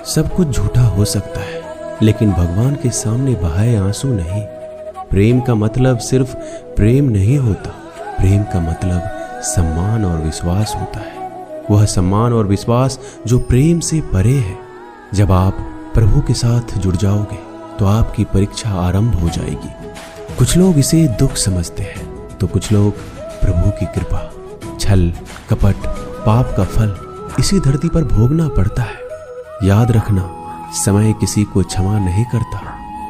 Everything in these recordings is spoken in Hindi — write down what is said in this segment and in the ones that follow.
सब कुछ झूठा हो सकता है, लेकिन भगवान के सामने बहाए आंसू नहीं। प्रेम का मतलब सिर्फ प्रेम नहीं होता, प्रेम का मतलब सम्मान और विश्वास होता है। वह सम्मान और विश्वास जो प्रेम से परे है। जब आप प्रभु के साथ जुड़ जाओगे तो आपकी परीक्षा आरंभ हो जाएगी। कुछ लोग इसे दुख समझते हैं तो कुछ लोग प्रभु की कृपा। छल, कपट, पाप का फल इसी धरती पर भोगना पड़ता है। याद रखना, समय किसी को क्षमा नहीं करता।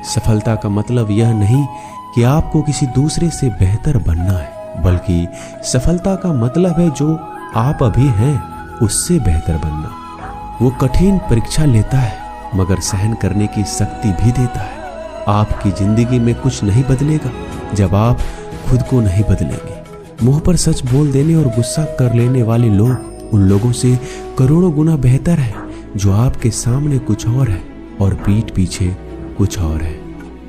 सफलता का मतलब यह नहीं कि आपको किसी दूसरे से बेहतर बनना है, बल्कि सफलता का मतलब है जो आप अभी हैं उससे बेहतर बनना। वो कठिन परीक्षा लेता है मगर सहन करने की शक्ति भी देता है। आपकी जिंदगी में कुछ नहीं बदलेगा जब आप खुद को नहीं बदलेंगे। मुंह पर सच बोल देने और गुस्सा कर लेने वाले लोग उन लोगों से करोड़ों गुना बेहतर है जो आपके सामने कुछ और है और पीठ पीछे कुछ और है।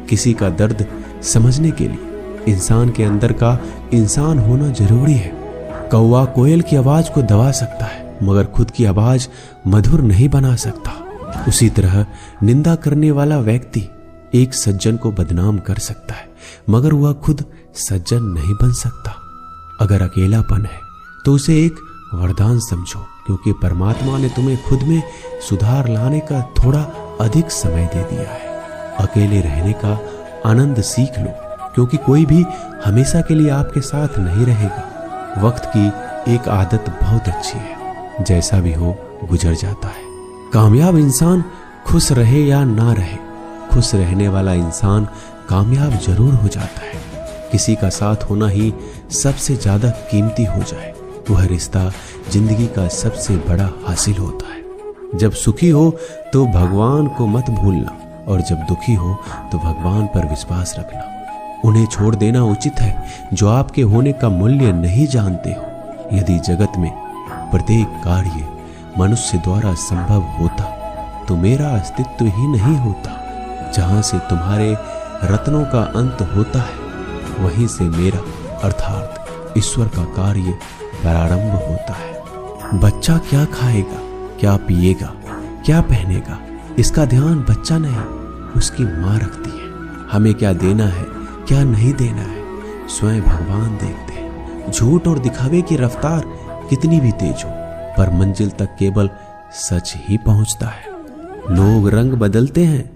किसी का दर्द समझने के लिए इंसान के अंदर का इंसान होना जरूरी है। कौवा कोयल की आवाज को दबा सकता है मगर खुद की आवाज मधुर नहीं बना सकता। उसी तरह निंदा करने वाला व्यक्ति एक सज्जन को बदनाम कर सकता है मगर वह खुद सज्जन नहीं बन सकता। अगर अकेलापन है तो उसे एक वरदान समझो, क्योंकि परमात्मा ने तुम्हें खुद में सुधार लाने का थोड़ा अधिक समय दे दिया है। अकेले रहने का आनंद सीख लो, क्योंकि कोई भी हमेशा के लिए आपके साथ नहीं रहेगा। वक्त की एक आदत बहुत अच्छी है, जैसा भी हो गुजर जाता है। कामयाब इंसान खुश रहे या ना रहे, खुश रहने वाला इंसान कामयाब जरूर हो जाता है। किसी का साथ होना ही सबसे ज्यादा कीमती हो जाए, वह रिश्ता जिंदगी का सबसे बड़ा हासिल होता है। जब सुखी हो तो भगवान को मत भूलना, और जब दुखी हो तो भगवान पर विश्वास रखना। उन्हें छोड़ देना उचित है जो आपके होने का मूल्य नहीं जानते हो। यदि जगत में प्रत्येक कार्य मनुष्य द्वारा संभव होता तो मेरा अस्तित्व ही नहीं होता। जहां से तुम्हारे रत्नों का अंत होता है वहीं से मेरा अर्थात ईश्वर का कार्य प्रारंभ होता है। बच्चा क्या खाएगा, क्या पिएगा, क्या पहनेगा, इसका ध्यान बच्चा नहीं उसकी माँ रखती है। हमें क्या देना है, क्या नहीं देना है, स्वयं भगवान देखते हैं। झूठ और दिखावे की रफ्तार कितनी भी तेज हो, पर मंजिल तक केवल सच ही पहुंचता है। लोग रंग बदलते हैं,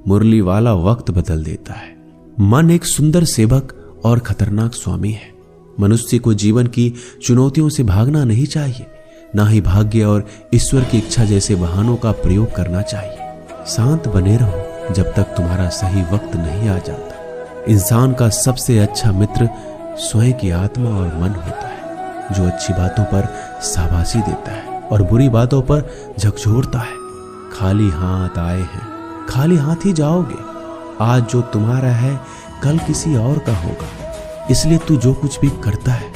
मुरली वाला वक्त बदल देता है। मन एक सुंदर सेवक और खतरनाक स्वामी है। मनुष्य को जीवन की चुनौतियों से भागना नहीं चाहिए, ना ही भाग्य और ईश्वर की इच्छा जैसे बहानों का प्रयोग करना चाहिए। शांत बने रहो जब तक तुम्हारा सही वक्त नहीं आ जाता। इंसान का सबसे अच्छा मित्र स्वयं की आत्मा और मन होता है, जो अच्छी बातों पर शाबाशी देता है और बुरी बातों पर झकझोरता है। खाली हाथ आए हैं, खाली हाथ ही जाओगे। आज जो तुम्हारा है कल किसी और का होगा, इसलिए तू जो कुछ भी करता है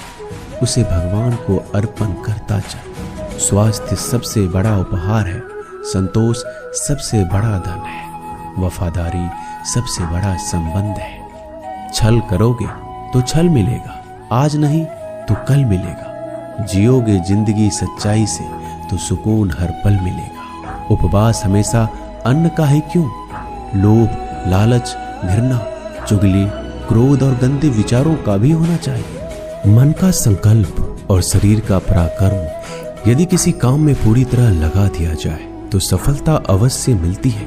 उसे भगवान को अर्पण करता चल। स्वास्थ्य सबसे बड़ा उपहार है, संतोष सबसे बड़ा धन है, वफादारी सबसे बड़ा संबंध है। छल करोगे तो छल मिलेगा, आज नहीं तो कल मिलेगा। जियोगे जिंदगी सच्चाई से तो सुकून हर पल मिलेगा। उपवास हमेशा अन्न का ही क्यों, लोभ, लालच, घृणा, चुगली, क्रोध और गंदे विचारों का भी होना चाहिए। मन का संकल्प और शरीर का पराक्रम यदि किसी काम में पूरी तरह लगा दिया जाए तो सफलता अवश्य मिलती है।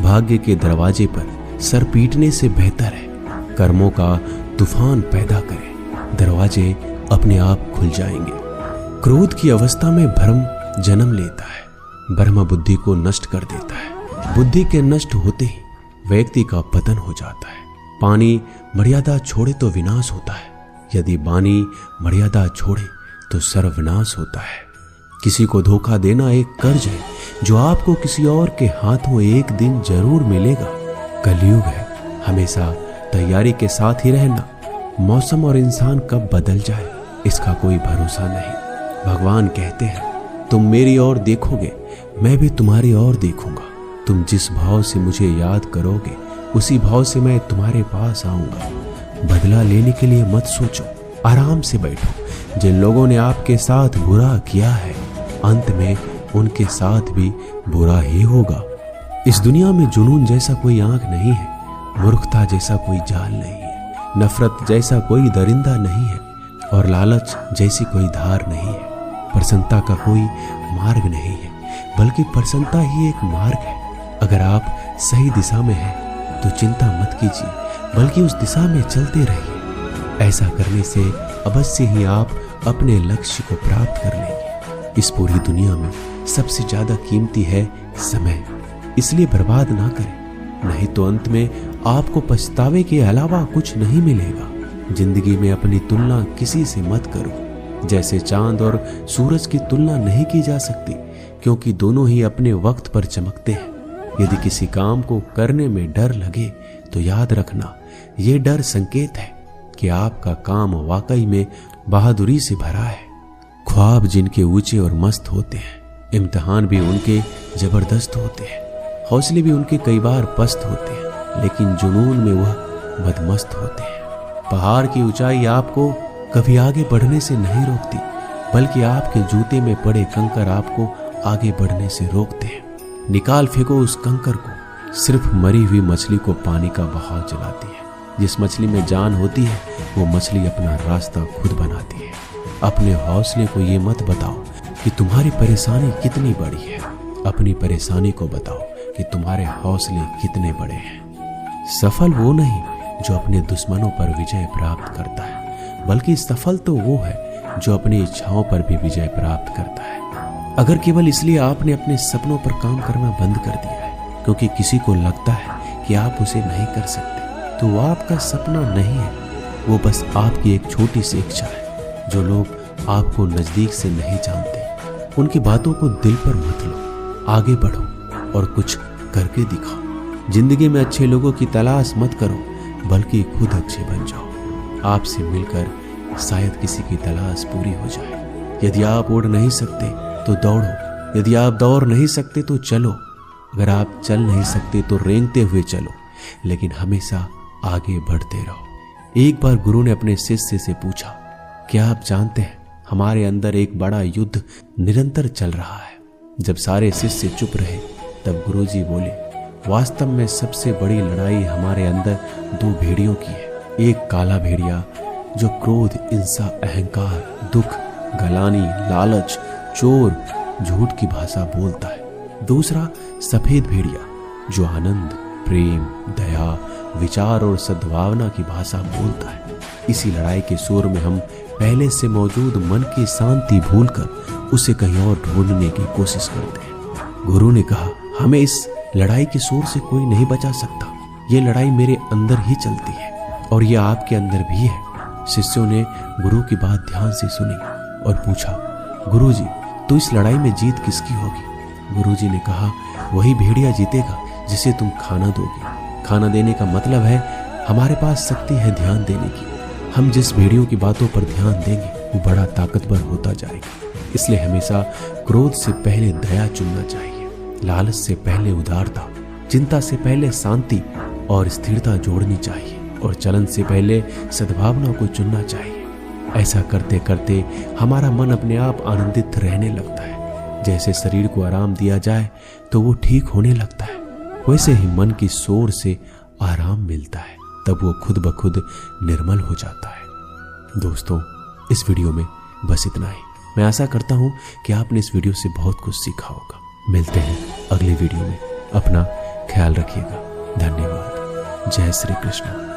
भाग्य के दरवाजे पर सर पीटने से बेहतर है कर्मों का तूफान पैदा करें, दरवाजे अपने आप खुल जाएंगे। क्रोध की अवस्था में भ्रम जन्म लेता है, ब्रह्म बुद्धि को नष्ट कर देता है। बुद्धि के नष्ट होते ही व्यक्ति का पतन हो जाता है। पानी मर्यादा छोड़े तो विनाश होता है, यदि वाणी मर्यादा छोड़े तो सर्वनाश होता है। किसी को धोखा देना एक कर्ज है जो आपको किसी और के हाथों एक दिन जरूर मिलेगा। कलयुग है, हमेशा तैयारी के साथ ही रहना। मौसम और इंसान कब बदल जाए इसका कोई भरोसा नहीं। भगवान कहते हैं तुम मेरी ओर देखोगे, मैं भी तुम्हारी ओर देखूंगा। तुम जिस भाव से मुझे याद करोगे उसी भाव से मैं तुम्हारे पास आऊंगा। बदला लेने के लिए मत सोचो, आराम से बैठो। जिन लोगों ने आपके साथ बुरा किया है अंत में उनके साथ भी बुरा ही होगा। इस दुनिया में जुनून जैसा कोई आंख नहीं है, मूर्खता जैसा कोई जाल नहीं है, नफरत जैसा कोई दरिंदा नहीं है और लालच जैसी कोई धार नहीं है। प्रसन्नता का कोई मार्ग नहीं है, बल्कि प्रसन्नता ही एक मार्ग है। अगर आप सही दिशा में हैं तो चिंता मत कीजिए, बल्कि उस दिशा में चलते रहिए। ऐसा करने से अवश्य ही आप अपने लक्ष्य को प्राप्त कर लेंगे। इस पूरी दुनिया में सबसे ज्यादा कीमती है समय, इसलिए बर्बाद ना करें, नहीं तो अंत में आपको पछतावे के अलावा कुछ नहीं मिलेगा। जिंदगी में अपनी तुलना किसी से मत करो। जैसे चांद और सूरज की तुलना नहीं की जा सकती, क्योंकि दोनों ही अपने वक्त पर चमकते हैं। यदि किसी काम को करने में डर लगे तो याद रखना, ये डर संकेत है कि आपका काम वाकई में बहादुरी से भरा है। ख्वाब जिनके ऊंचे और मस्त होते हैं, इम्तिहान भी उनके जबरदस्त होते हैं, हौसले भी उनके कई बार पस्त होते हैं, लेकिन जुनून में वह बदमस्त होते हैं। पहाड़ की ऊंचाई आपको कभी आगे बढ़ने से नहीं रोकती, बल्कि आपके जूते में पड़े कंकर आपको आगे बढ़ने से रोकते हैं। निकाल फेंको उस कंकर को, सिर्फ मरी हुई मछली को पानी का बहाव चलाती है। जिस मछली में जान होती है वो मछली अपना रास्ता खुद बनाती है। अपने हौसले को ये मत बताओ कि तुम्हारी परेशानी कितनी बड़ी है, अपनी परेशानी को बताओ कि तुम्हारे हौसले कितने बड़े हैं। सफल वो नहीं जो अपने दुश्मनों पर विजय प्राप्त करता है, बल्कि सफल तो वो है जो अपनी इच्छाओं पर भी विजय प्राप्त करता है। अगर केवल इसलिए आपने अपने सपनों पर काम करना बंद कर दिया है क्योंकि किसी को लगता है कि आप उसे नहीं कर सकते, तो वो आपका सपना नहीं है, वो बस आपकी एक छोटी सी इच्छा है। जो लोग आपको नजदीक से नहीं जानते, उनकी बातों को दिल पर मत लो, आगे बढ़ो और कुछ करके दिखाओ। जिंदगी में अच्छे लोगों की तलाश मत करो, बल्कि खुद अच्छे बन जाओ। आपसे मिलकर शायद किसी की तलाश पूरी हो जाए। यदि आप उड़ नहीं सकते तो दौड़ो, यदि आप दौड़ नहीं सकते तो चलो, अगर आप चल नहीं सकते तो रेंगते हुए चलो, लेकिन हमेशा आगे बढ़ते रहो। एक बार गुरु ने अपने शिष्य से पूछा, क्या आप जानते हैं हमारे अंदर एक बड़ा युद्ध निरंतर चल रहा है। जब सारे शिष्य चुप रहे तब गुरुजी बोले, वास्तव में सबसे बड़ी लड़ाई हमारे अंदर दो भेड़ियों की है। एक काला भेड़िया जो क्रोध, हिंसा, अहंकार, दुख, गलानी, लालच, चोर, झूठ की भाषा बोलता है। दूसरा सफेद भेड़िया जो आनंद, प्रेम, दया, विचार और सद्भावना की भाषा बोलता है। इसी लड़ाई के शोर में हम पहले से मौजूद मन की शांति भूलकर उसे कहीं और ढूंढने की कोशिश करते हैं। गुरु ने कहा, हमें इस लड़ाई के शोर से कोई नहीं बचा सकता। ये लड़ाई मेरे अंदर ही चलती है और ये आपके अंदर भी है। शिष्यों ने गुरु की बात ध्यान से सुनी और पूछा, गुरुजी, तो इस लड़ाई में जीत किसकी होगी? गुरुजी ने कहा, वही भेड़िया जीतेगा जिसे तुम खाना दोगे। खाना देने का मतलब है हमारे पास शक्ति है ध्यान देने की। हम जिस भेड़ियों की बातों पर ध्यान देंगे वो बड़ा ताकतवर होता जाएगा। इसलिए हमेशा क्रोध से पहले दया चुनना चाहिए, लालच से पहले उदारता, चिंता से पहले शांति और स्थिरता जोड़नी चाहिए और चलन से पहले सद्भावना को चुनना चाहिए। ऐसा करते करते हमारा मन अपने आप आनंदित रहने लगता है। जैसे शरीर को आराम दिया जाए तो वो ठीक होने लगता है, वैसे ही मन की शोर से आराम मिलता है, तब वो खुद ब खुद निर्मल हो जाता है। दोस्तों, इस वीडियो में बस इतना ही। मैं आशा करता हूँ कि आपने इस वीडियो से बहुत कुछ सीखा होगा। मिलते हैं अगले वीडियो में। अपना ख्याल रखिएगा। धन्यवाद। जय श्री कृष्ण।